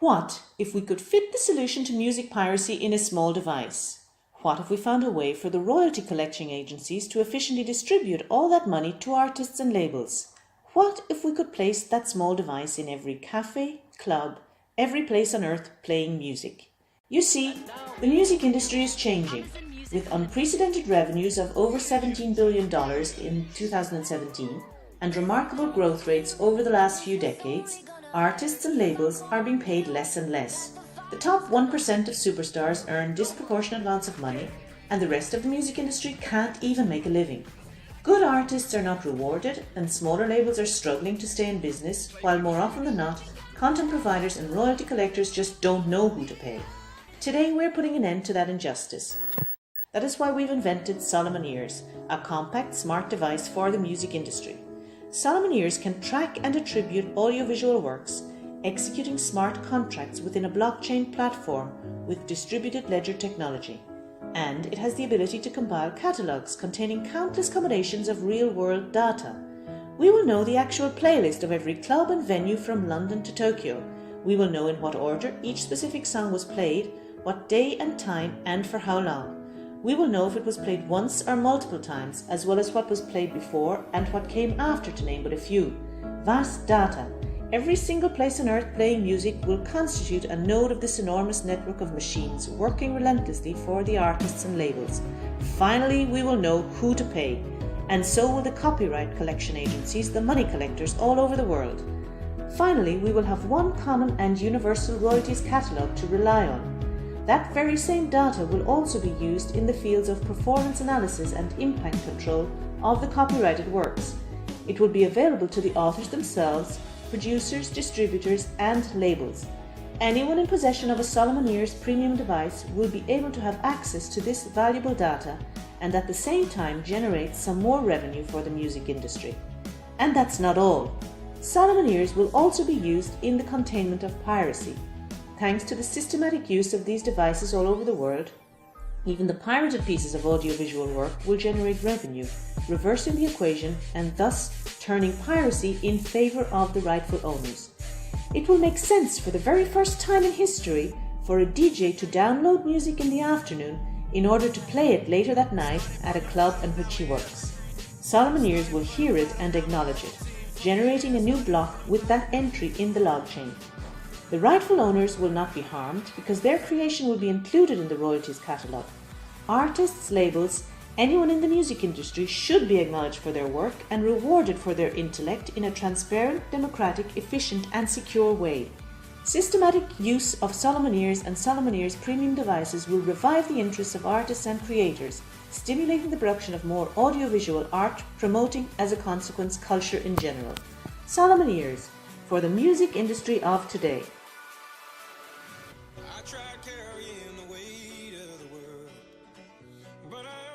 What if we could fit the solution to music piracy in a small device? What if we found a way for the royalty collecting agencies to efficiently distribute all that money to artists and labels? What if we could place that small device in every cafe, club, every place on earth playing music? You see, the music industry is changing. With unprecedented revenues of over $17 billion in 2017 and remarkable growth rates over the last few decades, artists and labels are being paid less and less. The top 1% of superstars earn disproportionate amounts of money, and the rest of the music industry can't even make a living. Good artists are not rewarded, and smaller labels are struggling to stay in business, while more often than not, content providers and royalty collectors just don't know who to pay. Today we're putting an end to that injustice. That is why we've invented Solomon Ears, a compact smart device for the music industry. Solomon Ears can track and attribute audiovisual works, executing smart contracts within a blockchain platform with distributed ledger technology. And it has the ability to compile catalogues containing countless combinations of real-world data. We will know the actual playlist of every club and venue from London to Tokyo. We will know in what order each specific song was played, what day and time, and for how long. We will know if it was played once or multiple times, as well as what was played before and what came after, to name but a few. Vast data. Every single place on earth playing music will constitute a node of this enormous network of machines working relentlessly for the artists and labels. Finally, we will know who to pay, and so will the copyright collection agencies, the money collectors all over the world. Finally, we will have one common and universal royalties catalogue to rely on. That very same data will also be used in the fields of performance analysis and impact control of the copyrighted works. It will be available to the authors themselves, producers, distributors, and labels. Anyone in possession of a Solomon Ears premium device will be able to have access to this valuable data and at the same time generate some more revenue for the music industry. And that's not all. Solomon Ears will also be used in the containment of piracy. Thanks to the systematic use of these devices all over the world, even the pirated pieces of audiovisual work will generate revenue, reversing the equation and thus turning piracy in favour of the rightful owners. It will make sense for the very first time in history for a DJ to download music in the afternoon in order to play it later that night at a club in which he works. Solomon Ears will hear it and acknowledge it, generating a new block with that entry in the log chain. The rightful owners will not be harmed because their creation will be included in the royalties catalogue. Artists, labels, anyone in the music industry should be acknowledged for their work and rewarded for their intellect in a transparent, democratic, efficient and secure way. Systematic use of Solomon Ears and Solomon Ears premium devices will revive the interests of artists and creators, stimulating the production of more audiovisual art, promoting, as a consequence, culture in general. Solomon Ears, for the music industry of today. I tried carrying the weight of the world, but I